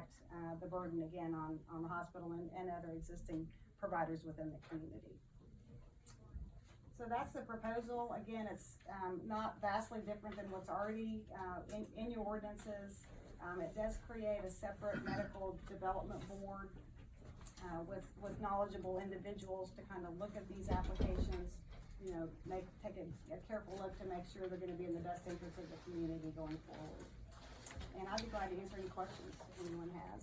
impact the burden again on the hospital and other existing providers within the community. So that's the proposal. Again, it's not vastly different than what's already in your ordinances. It does create a separate medical development board with knowledgeable individuals to kind of look at these applications, you know, take a careful look to make sure they're going to be in the best interest of the community going forward. And I'd be glad to answer any questions if anyone has.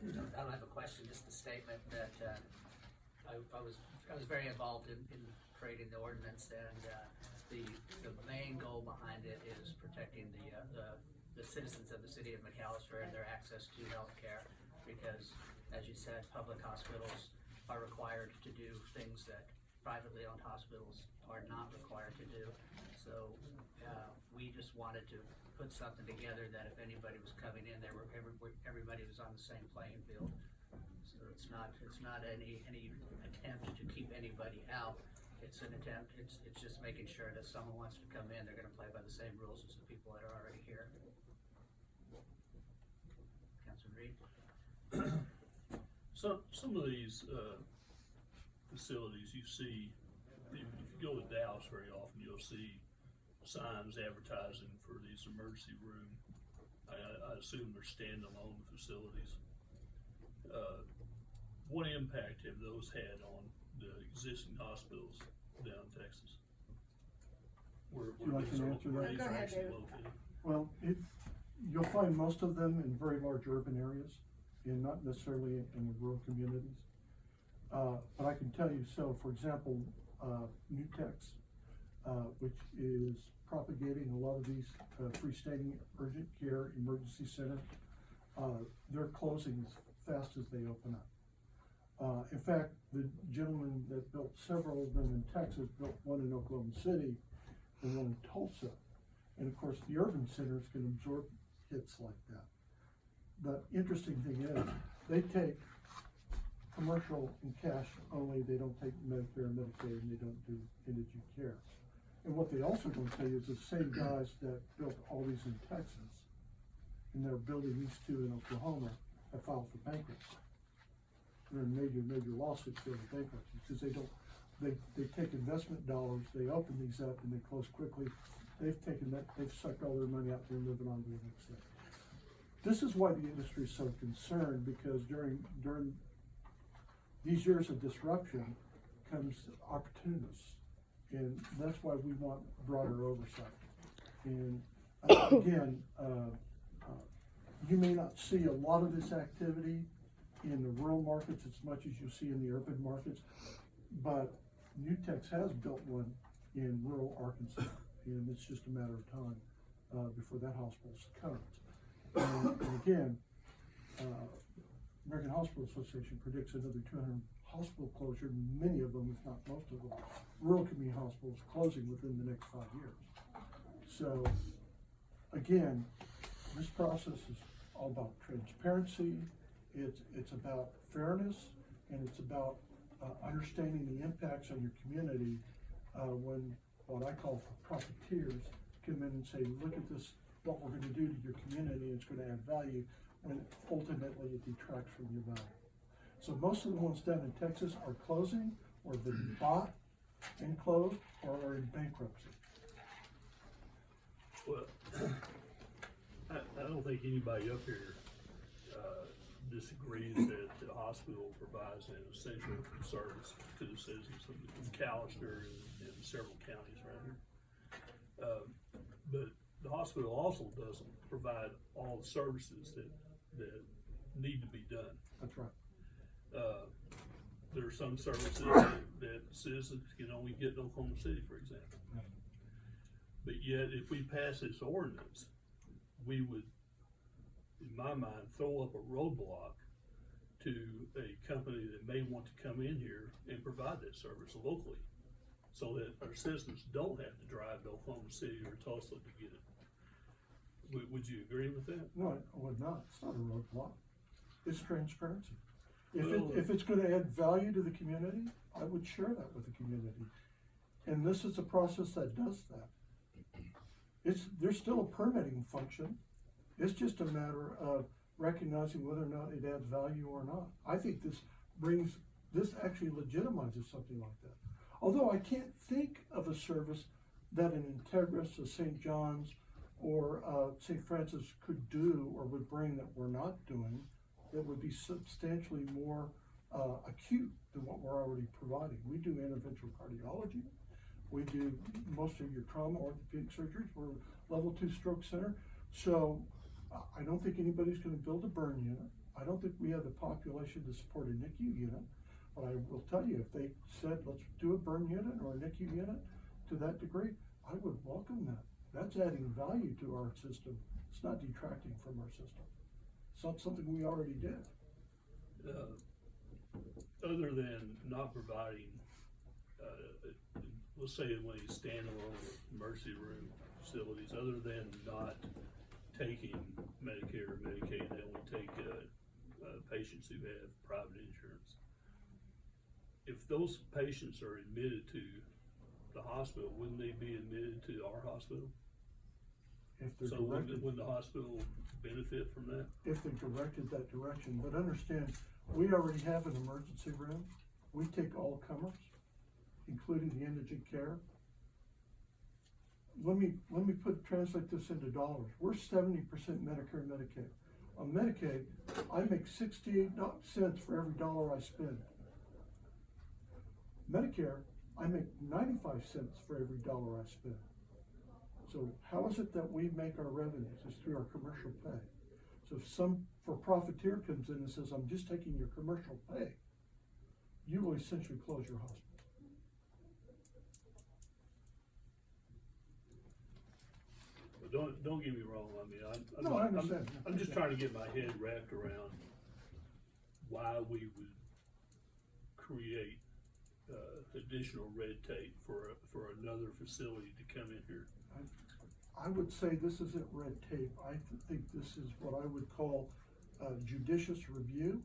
I don't have a question, just a statement that I was very involved in creating the ordinance, and the main goal behind it is protecting the citizens of the city of McAllister and their access to health care, because, as you said, public hospitals are required to do things that privately owned hospitals are not required to do. So we just wanted to put something together that if anybody was coming in, everybody was on the same playing field. So it's not any attempt to keep anybody out. It's an attempt. It's just making sure that if someone wants to come in, they're going to play by the same rules as the people that are already here. Councilman Reed. Some of these facilities you see, if you go to Dallas very often, you'll see signs advertising for these emergency room. I assume they're standalone facilities. What impact have those had on the existing hospitals down in Texas? Where Would you like these to answer that? Go are ahead, actually David. located? Well, you'll find most of them in very large urban areas and not necessarily in the rural communities. But I can tell you, so for example, Nutex, which is propagating a lot of these freestanding urgent care emergency centers, they're closing as fast as they open up. In fact, the gentleman that built several of them in Texas built one in Oklahoma City and one in Tulsa. And of course, the urban centers can absorb hits like that. The interesting thing is, they take commercial and cash only. They don't take Medicare and Medicaid, and they don't do indigent care. And what they also don't tell you is the same guys that built all these in Texas, and they're building these two in Oklahoma, have filed for bankruptcy. They're in major lawsuits over bankruptcy because they take investment dollars, they open these up, and they close quickly. They've sucked all their money out there and moving on to the next thing. This is why the industry is so concerned, because during these years of disruption comes opportunists, and that's why we want broader oversight. And again, you may not see a lot of this activity in the rural markets as much as you see in the urban markets, but Nutex has built one in rural Arkansas, and it's just a matter of time before that hospital comes. And again, American Hospital Association predicts another 200 hospital closure, many of them, if not most of them, rural community hospitals closing within the next 5 years. So again, this process is all about transparency. It's about fairness, and it's about understanding the impacts on your community when what I call profiteers come in and say, look at this, what we're going to do to your community, it's going to add value, when ultimately it detracts from your value. So most of the ones down in Texas are closing, or have been bought and closed, or are in bankruptcy. Well, I don't think anybody up here disagrees that the hospital provides an essential service to the citizens of McAllister and several counties around here. But the hospital also doesn't provide all the services that need to be done. That's right. There are some services that citizens can only get in Oklahoma City, for example. But yet, if we pass this ordinance, we would, in my mind, throw up a roadblock to a company that may want to come in here and provide that service locally, so that our citizens don't have to drive to Oklahoma City or Tulsa to get it. Would you agree with that? No, I would not. It's not a roadblock. It's transparency. Well, If it's going to add value to the community, I would share that with the community. And this is a process that does that. there's still a permitting function. It's just a matter of recognizing whether or not it adds value or not. I think this actually legitimizes something like that. Although I can't think of a service that an Integris, a St. John's, or St. Francis could do or would bring that we're not doing, that would be substantially more acute than what we're already providing. We do interventional cardiology. We do most of your trauma orthopedic surgeries. We're level 2 stroke center. So I don't think anybody's gonna build a burn unit. I don't think we have the population to support a NICU unit. But I will tell you, if they said, let's do a burn unit or a NICU unit to that degree, I would welcome that. That's adding value to our system. It's not detracting from our system. It's not something we already did. Other than not providing, let's say one of these standalone emergency room facilities, other than not taking Medicare or Medicaid, they only take patients who have private insurance. If those patients are admitted to the hospital, wouldn't they be admitted to our hospital? If they're So directed, wouldn't the hospital benefit from that? if they're directed that direction, but understand, we already have an emergency room. We take all comers, including the indigent care. Let me translate this into dollars. We're 70% Medicare and Medicaid. On Medicaid, I make 68 cents for every dollar I spend. Medicare, I make 95 cents for every dollar I spend. So how is it that we make our revenues? It's through our commercial pay. So if some for-profiteer comes in and says, I'm just taking your commercial pay, you will essentially close your hospital. But don't get me wrong, I mean, I understand. I'm just trying to get my head wrapped around why we would create additional red tape for another facility to come in here. I would say this isn't red tape. I think this is what I would call judicious review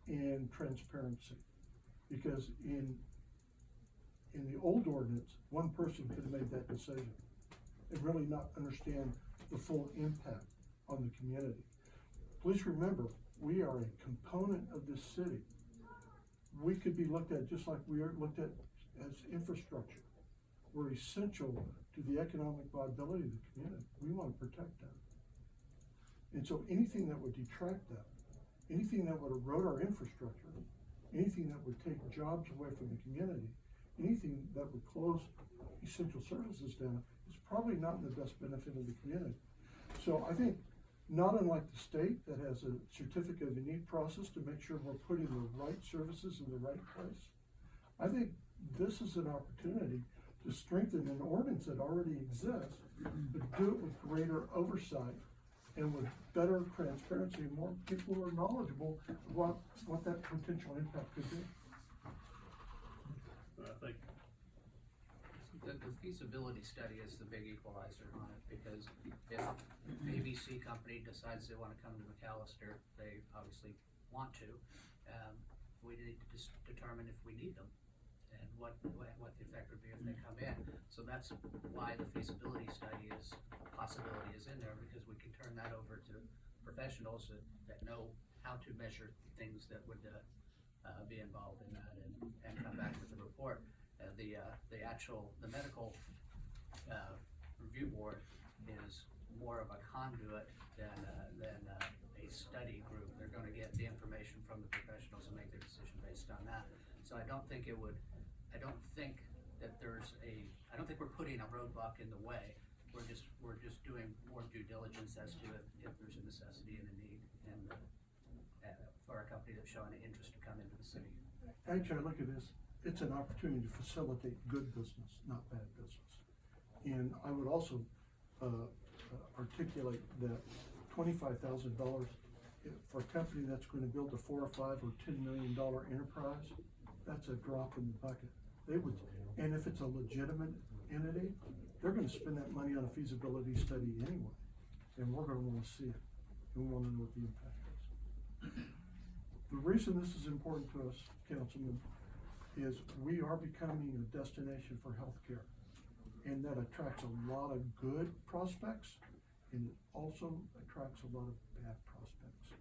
and transparency. Because in the old ordinance, one person could have made that decision and really not understand the full impact on the community. Please remember, we are a component of this city. We could be looked at just like we are looked at as infrastructure. We're essential to the economic viability of the community. We want to protect that. And so anything that would detract that, anything that would erode our infrastructure, anything that would take jobs away from the community, anything that would close essential services down is probably not in the best benefit of the community. So I think, not unlike the state that has a certificate of need process to make sure we're putting the right services in the right place, I think this is an opportunity to strengthen an ordinance that already exists, but do it with greater oversight and with better transparency and more people who are knowledgeable about what that potential impact could be. I think The feasibility study is the big equalizer on it, because if the ABC company decides they wanna come to McAllister, they obviously want to. We need to just determine if we need them and what the effect would be if they come in. So that's why the feasibility study possibility is in there, because we can turn that over to professionals that know how to measure things that would be involved in that and come back with a report. The medical review board is more of a conduit than a study group. They're gonna get the information from the professionals and make their decision based on that. So I don't think I don't think we're putting a roadblock in the way. We're just doing more due diligence as to if there's a necessity and a need, and for a company that's showing an interest to come into the city. Actually, I look at this, it's an opportunity to facilitate good business, not bad business. And I would also articulate that $25,000 for a company that's going to build a $4 or $5 or $10 million enterprise, that's a drop in the bucket. They would, and if it's a legitimate entity, they're going to spend that money on a feasibility study anyway, and we're going to want to see it, and we want to know what the impact is. The reason this is important to us, Councilman, is we are becoming a destination for healthcare. and that attracts a lot of good prospects, and it also attracts a lot of bad prospects.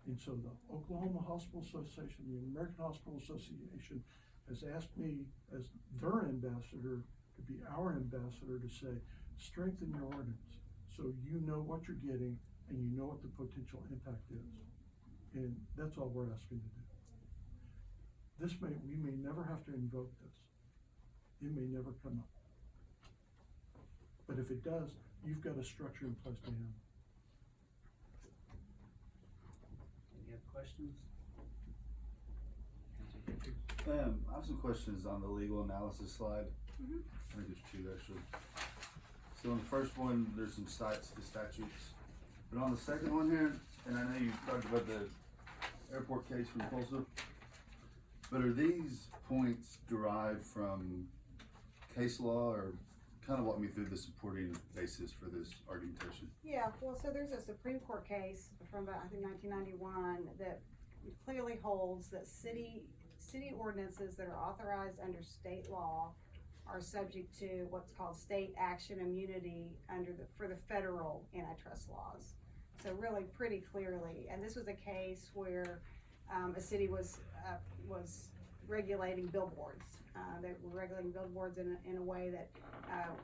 And so the Oklahoma Hospital Association, the American Hospital Association has asked me as their ambassador to be our ambassador to say, strengthen your ordinance so you know what you're getting and you know what the potential impact is. And that's all we're asking to do. We may never have to invoke this. It may never come up. But if it does, you've got a structure in place to handle it. Any other questions? I have some questions on the legal analysis slide. Mhm. I think there's two actually. So on the first one, there's some cites to statutes. But on the second one here, and I know you talked about the airport case from Tulsa, but are these points derived from case law, or kind of walk me through the supporting basis for this argumentation? Yeah, well, so there's a Supreme Court case from about, I think, 1991 that clearly holds that city ordinances that are authorized under state law are subject to what's called state action immunity for the federal antitrust laws. So really pretty clearly, and this was a case where a city was regulating billboards. They were regulating billboards in a way that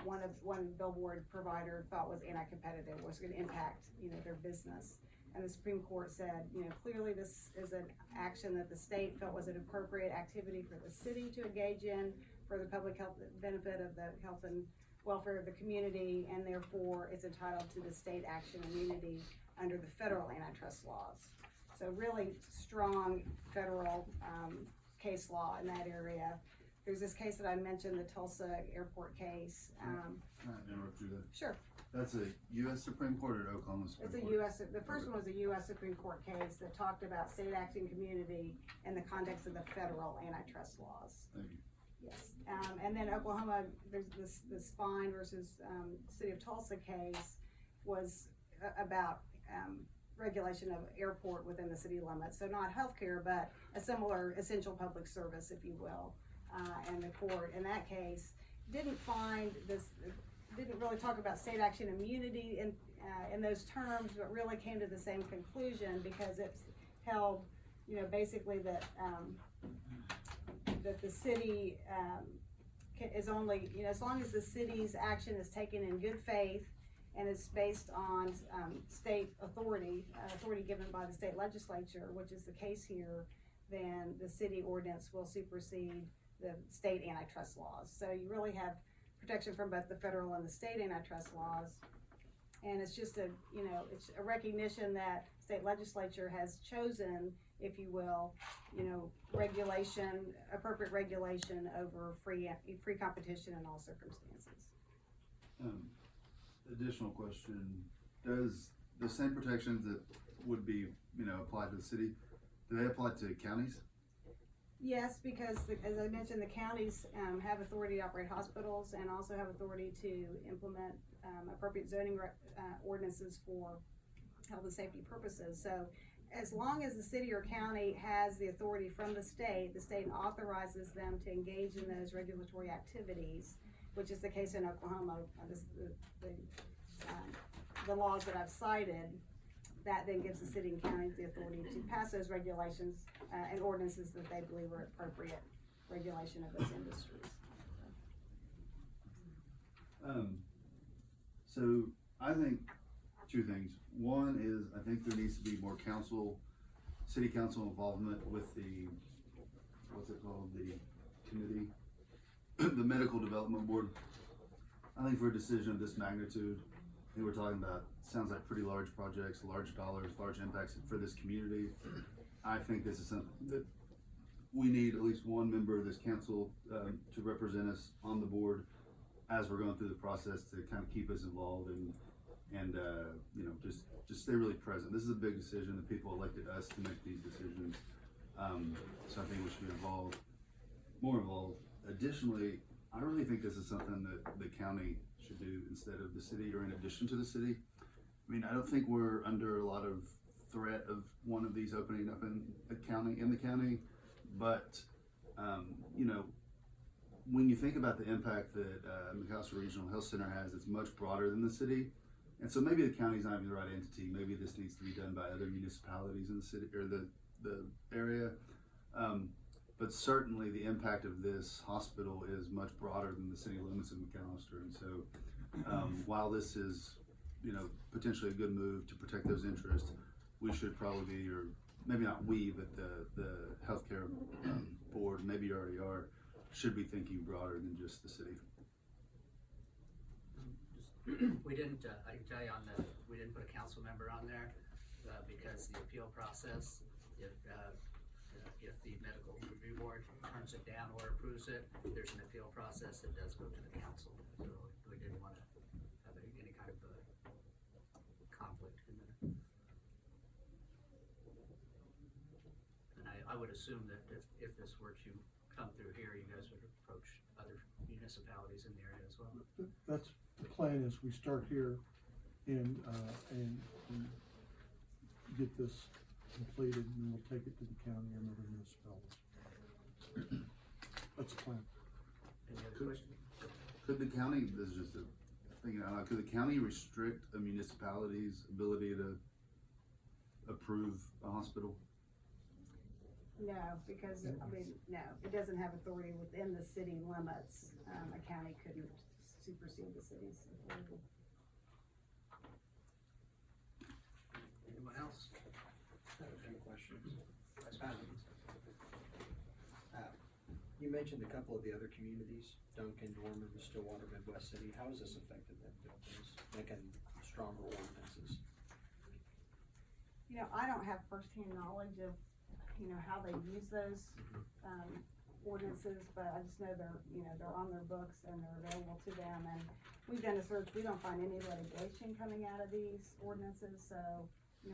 one billboard provider thought was anti-competitive, was going to impact, their business. And the Supreme Court said, clearly this is an action that the state felt was an appropriate activity for the city to engage in for the public health benefit of the health and welfare of the community, and therefore it's entitled to the state action immunity under the federal antitrust laws. So really strong federal case law in that area. There's this case that I mentioned, the Tulsa airport case. Can I interrupt you there? Sure. That's a U.S. Supreme Court or Oklahoma Supreme It's Court? a U.S., the first one was a U.S. Supreme Court case that talked about state action community in the context of the federal antitrust laws. Thank you. Yes, and then Oklahoma, there's this Fine versus City of Tulsa case was about regulation of airport within the city limits. So not healthcare, but a similar essential public service, if you will. And the court in that case didn't really talk about state action immunity in those terms, but really came to the same conclusion because it's held, basically that that the city is only, as long as the city's action is taken in good faith and is based on state authority given by the state legislature, which is the case here, then the city ordinance will supersede the state antitrust laws. So you really have protection from both the federal and the state antitrust laws. And it's just it's a recognition that state legislature has chosen, if you will, appropriate regulation over free competition in all circumstances. Additional question, does the same protections that would be, applied to the city, do they apply to counties? Yes, because as I mentioned, the counties have authority to operate hospitals and also have authority to implement appropriate zoning ordinances for health and safety purposes. So as long as the city or county has the authority from the state authorizes them to engage in those regulatory activities, which is the case in Oklahoma, the laws that I've cited, that then gives the city and county the authority to pass those regulations and ordinances that they believe are appropriate regulation of those industries. So I think two things. One is I think there needs to be more city council involvement with the, what's it called, the committee, the medical development board. I think for a decision of this magnitude, I think we're talking about, sounds like pretty large projects, large dollars, large impacts for this community. I think this is something that we need at least one member of this council to represent us on the board as we're going through the process, to kind of keep us involved and just stay really present. This is a big decision. The people elected us to make these decisions. So I think we should be more involved. Additionally, I really think this is something that the county should do instead of the city, or in addition to the city. I mean, I don't think we're under a lot of threat of one of these opening up in the county, but when you think about the impact that McAllister Regional Health Center has, it's much broader than the city. And so maybe the county's not even the right entity. Maybe this needs to be done by other municipalities in the city or the area. But certainly the impact of this hospital is much broader than the city limits of McAllister. And so while this is, potentially a good move to protect those interests, we should probably be, or maybe not we, but the healthcare board, maybe you already are, should be thinking broader than just the city. We didn't, I can tell you we didn't put a council member on there, because the appeal process, if the medical review board turns it down or approves it, there's an appeal process that does go to the council. So we didn't want to have any kind of conflict in there. And I would assume that if this were to come through here, you guys would approach other municipalities in the area as well. That's the plan, is we start here and get this completed, and then we'll take it to the county and other municipalities. That's the plan. Any other questions? Could the county, this is just a thinking out loud, could the county restrict a municipality's ability to approve a hospital? No, because, no, it doesn't have authority within the city limits. A county couldn't supersede the city's authority. Anyone else? I have a few questions. You mentioned a couple of the other communities, Duncan, Dorman, Stillwater, Midwest City. How has this affected them, making stronger ordinances? I don't have firsthand knowledge of, how they use those, ordinances, but I just know they're on their books and they're available to them. And we've done a search, we don't find any litigation coming out of these ordinances, so,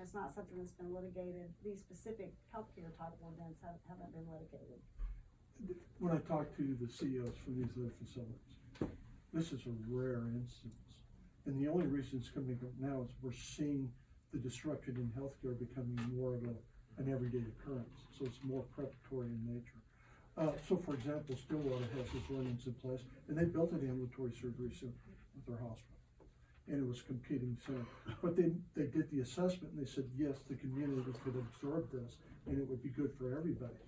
it's not something that's been litigated. These specific healthcare type ordinances haven't been litigated. When I talk to the CEOs from these other facilities, this is a rare instance. And the only reason it's coming up now is we're seeing the disruption in healthcare becoming more of an everyday occurrence. So it's more preparatory in nature. So for example, Stillwater has this ordinance in place, and they built an ambulatory surgery center with their hospital. And it was a competing center. But they did the assessment and they said, yes, the community could absorb this and it would be good for everybody.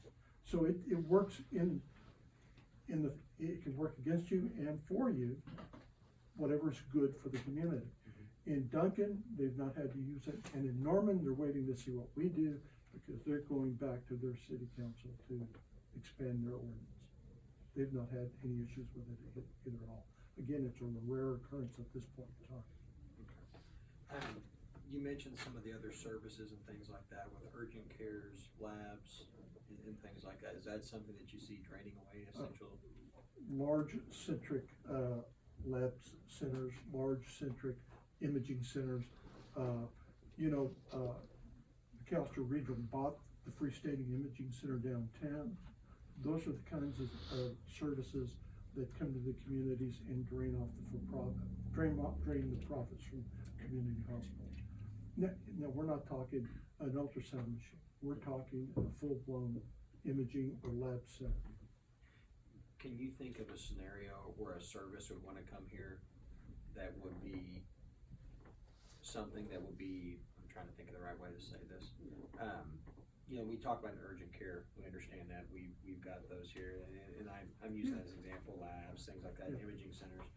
So it works it can work against you and for you, whatever's good for the community. In Duncan, they've not had to use it, and in Norman, they're waiting to see what we do, because they're going back to their city council to expand their ordinance. They've not had any issues with it either at all. Again, it's a rare occurrence at this point in time. You mentioned some of the other services and things like that with urgent cares, labs, and things like that. Is that something that you see draining away essential? Large centric lab centers, large centric imaging centers. McAllister Regional bought the freestanding imaging center downtown. Those are the kinds of services that come to the communities and drain the profits from community hospitals. No, we're not talking an ultrasound machine. We're talking a full-blown imaging or lab center. Can you think of a scenario where a service would want to come here that would be something that would be, I'm trying to think of the right way to say this. We talk about urgent care. We understand that. We've got those here, and I'm using that as an example, labs, things like that, imaging centers.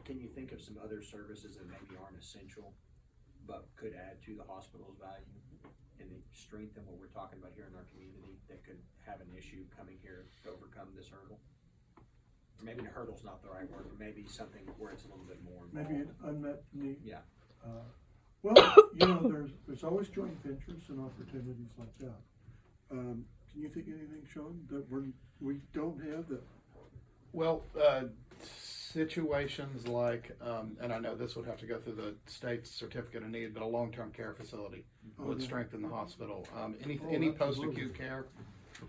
Can you think of some other services that maybe aren't essential, but could add to the hospital's value and strengthen what we're talking about here in our community that could have an issue coming here to overcome this hurdle? Or maybe the hurdle's not the right word, but maybe something where it's a little bit more involved. Maybe an unmet need. Yeah. Well, there's always joint ventures and opportunities like that. Can you think of anything, Sean, that we don't have that? Well, situations like, and I know this would have to go through the state's certificate of need, but a long-term care facility would strengthen the hospital. Any post-acute care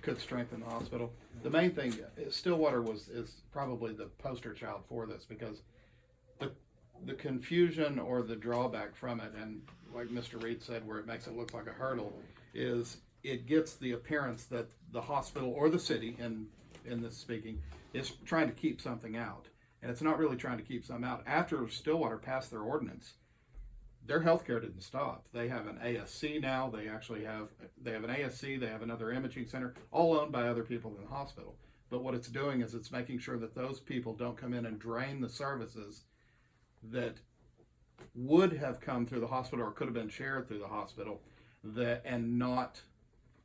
could strengthen the hospital. The main thing, Stillwater is probably the poster child for this, because the confusion or the drawback from it, and like Mr. Reed said, where it makes it look like a hurdle, is it gets the appearance that the hospital or the city, in in this speaking, is trying to keep something out. And it's not really trying to keep something out. After Stillwater passed their ordinance, their healthcare didn't stop. They have an ASC now. They have an ASC. They have another imaging center, all owned by other people in the hospital. But what it's doing is it's making sure that those people don't come in and drain the services that would have come through the hospital or could have been shared through the hospital, and not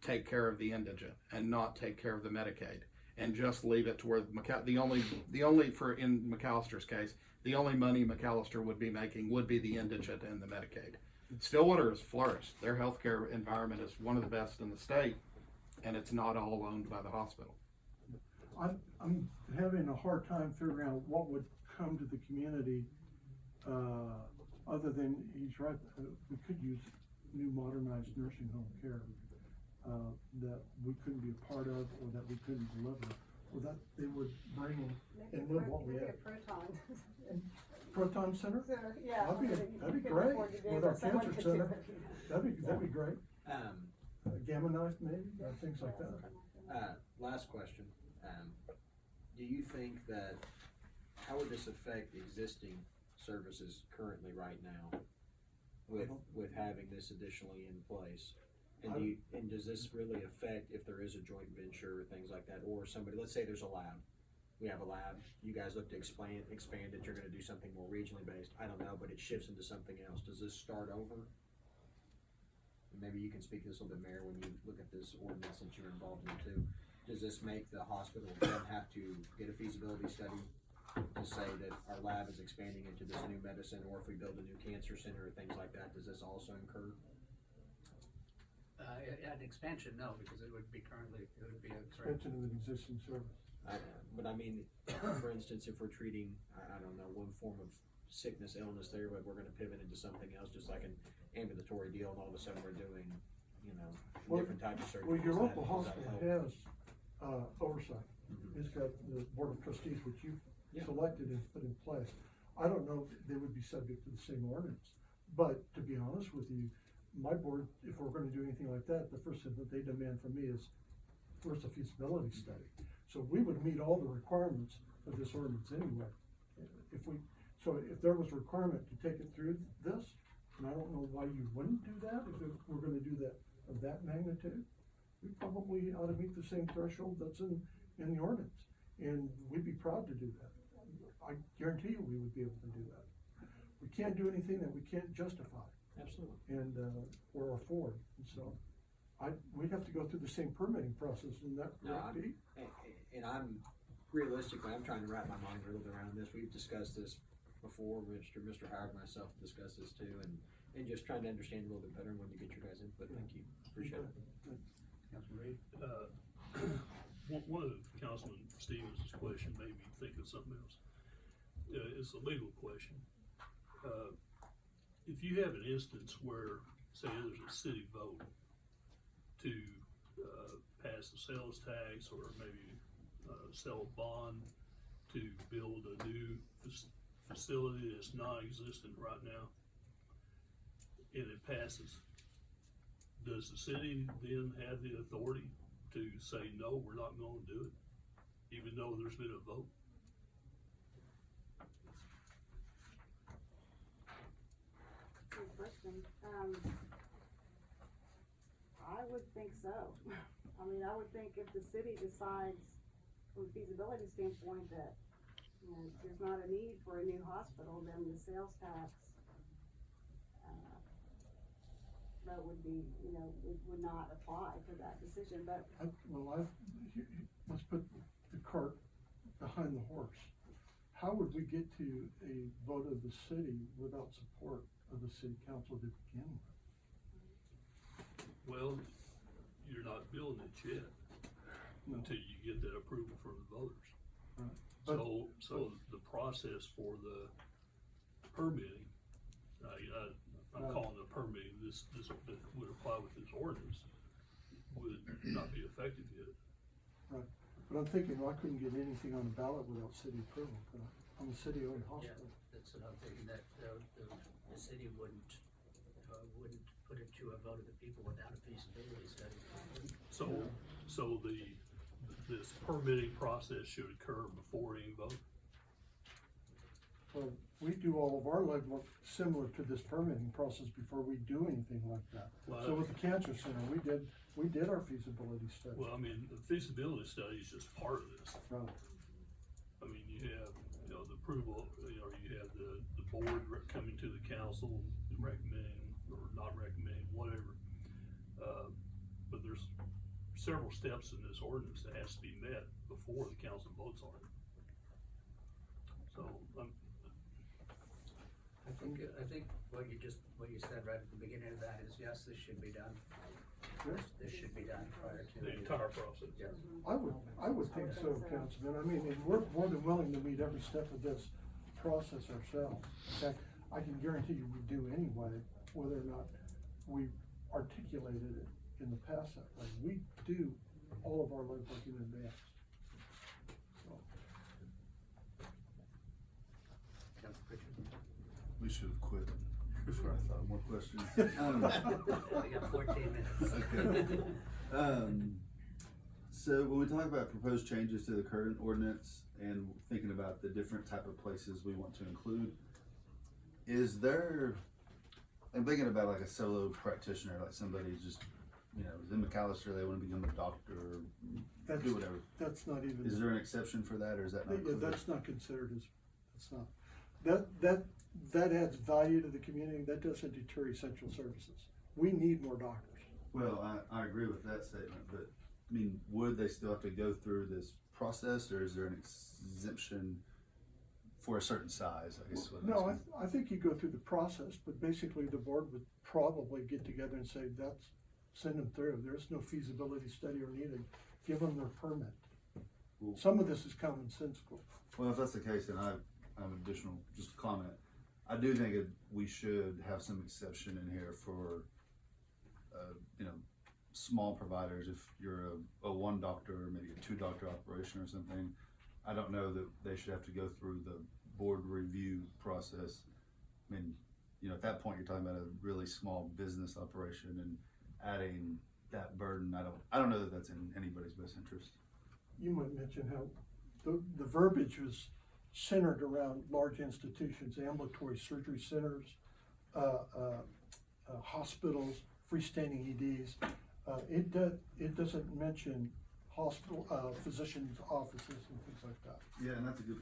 take care of the indigent and not take care of the Medicaid, and just leave it to where the only for in McAllister's case, the only money McAllister would be making would be the indigent and the Medicaid. Stillwater has flourished. Their healthcare environment is one of the best in the state, and it's not all owned by the hospital. I'm having a hard time figuring out what would come to the community, other than, he's right, we could use new modernized nursing home care, that we couldn't be a part of, or that we couldn't deliver, or that they would bring and live what we Maybe have. a proton. Proton Center? Center, yeah. That'd be You can great, afford to do with it, our someone cancer could do center. it. That'd be great. Gamma knife maybe, things like that. Last question. Do you think that, how would this affect existing services currently right now with having this additionally in place? And does this really affect if there is a joint venture or things like that, or somebody, let's say there's a lab. We have a lab, you guys look to expand it, you're gonna do something more regionally based, I don't know, but it shifts into something else. Does this start over? Maybe you can speak to this a little bit, Mayor, when you look at this ordinance since you're involved in it too. Does this make the hospital then have to get a feasibility study to say that our lab is expanding into this new medicine, or if we build a new cancer center or things like that, does this also incur? An expansion, no, because it would be a correct. Expansion of an existing service. But I mean, for instance, if we're treating, I don't know, one form of sickness, illness there, but we're gonna pivot into something else, just like an ambulatory deal, and all of a sudden we're doing, different types of surgery. Well, your local Does that hospital help? has, oversight. It's got the board of trustees, which you've Yeah. selected and put in place. I don't know if they would be subject to the same ordinance, but to be honest with you, my board, if we're gonna do anything like that, the first thing that they demand from me is, first, a feasibility study. So we would meet all the requirements of this ordinance anyway. So if there was a requirement to take it through this, and I don't know why you wouldn't do that, if we're gonna do that of that magnitude, we probably ought to meet the same threshold that's in the ordinance, and we'd be proud to do that. I guarantee you we would be able to do that. We can't do anything that we can't justify Absolutely. and, or afford, and so we'd have to go through the same permitting process, isn't that No, correct, Pete? And I'm, realistically, I'm trying to wrap my mind a little bit around this. We've discussed this before, Mr. Howard and myself discussed this too, and just trying to understand a little bit better and wanted to get your guys' input. Thank you, appreciate it. Councilman Reed? One of Councilman Stevens' question made me think of something else. It's a legal question. If you have an instance where, say, there's a city vote to pass a sales tax, or maybe sell a bond to build a new facility that's non-existent right now, and it passes, does the city then have the authority to say, no, we're not gonna do it, even though there's been a vote? Good question. I would think so. I mean, I would think if the city decides from a feasibility standpoint that, there's not a need for a new hospital, then the sales tax, that would be, would not apply to that decision, but Let's put the cart behind the horse. How would we get to a vote of the city without support of the city council to begin with? Well, you're not building it yet until you get that approval from the voters. Right. So the process for the permitting, I'm calling it permitting, this that would apply with this ordinance, would not be effective yet. Right, but I'm thinking, well, I couldn't get anything on the ballot without city approval, could I? I'm a city-owned hospital. That's what I'm thinking, that the city wouldn't put it to a vote of the people without a feasibility study. So the this permitting process should occur before any vote? Well, we do all of our legwork similar to this permitting process before we do anything like that. Well, So with the cancer center, we did our feasibility study. Well, I mean, the feasibility study is just part of this. Right. I mean, you have, you know, the approval, you know, you have the board coming to the council recommending or not recommending, whatever. But there's several steps in this ordinance that has to be met before the council votes on it. So, I think what you said right at the beginning of that is, yes, this should be done. Yes. This should be done prior to. the entire process. Yes. I would think so, Councilman. I mean, and we're more than willing to meet every step of this process ourselves. In fact, I can guarantee you we do anyway, whether or not we articulated it in the past that way. We do all of our legwork in advance. So, Council Pritchard. We should have quit before I thought of more questions. We got 14 minutes. Okay. So when we talk about proposed changes to the current ordinance and thinking about the different type of places we want to include, is there, I'm thinking about like a solo practitioner, like somebody just, you know, is in McAllister, they wanna become a doctor, or That's, do whatever. that's not even. Is there an exception for that, or is that not Yeah, included? that's not considered as, that's not, that adds value to the community, that doesn't deter essential services. We need more doctors. Well, I agree with that statement, but, I mean, would they still have to go through this process, or is there an exemption for a certain size, I guess is what I'm No, saying? I think you go through the process, but basically the board would probably get together and say, send them through, there's no feasibility study or needed, give them their permit. Cool. Some of this is commonsensical. Well, if that's the case, then I have additional, just a comment. I do think we should have some exception in here for, you know, small providers. If you're a one doctor or maybe a two doctor operation or something, I don't know that they should have to go through the board review process. I mean, you know, at that point, you're talking about a really small business operation and adding that burden. I don't know that that's in anybody's best interest. You might mention how the verbiage was centered around large institutions, ambulatory surgery centers, hospitals, freestanding EDs. It doesn't mention hospital, physicians' offices and things like that. Yeah, and that's a good,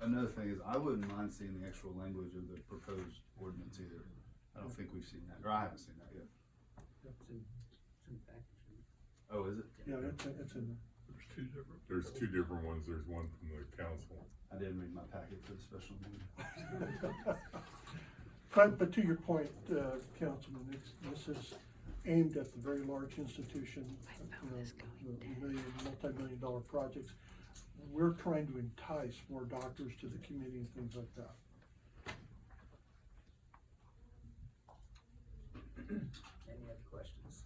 another thing is, I wouldn't mind seeing the actual language of the proposed ordinance either. I don't think we've seen that, or I haven't seen that yet. It's in package. Oh, is it? Yeah, it's in there. There's two different. There's two different ones, there's one from the council. I didn't read my packet for the special meeting. But to your point, Councilman, this is aimed at the very large institution, you know, the multi-million-dollar projects. We're trying to entice more doctors to the community and things like that. Any other questions?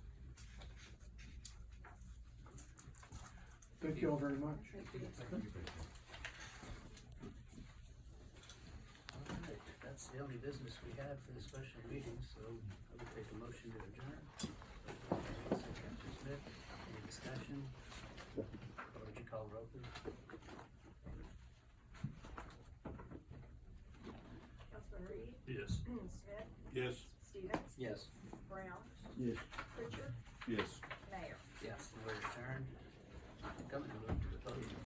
Thank you all very much. All right, that's the only business we had for the special meeting, so I would take a motion to adjourn. Second, Smith, any discussion? What would you call roll, please? Councilman Reed, Yes. Smith, Yes. Stevens, Yes. Brown, Yes.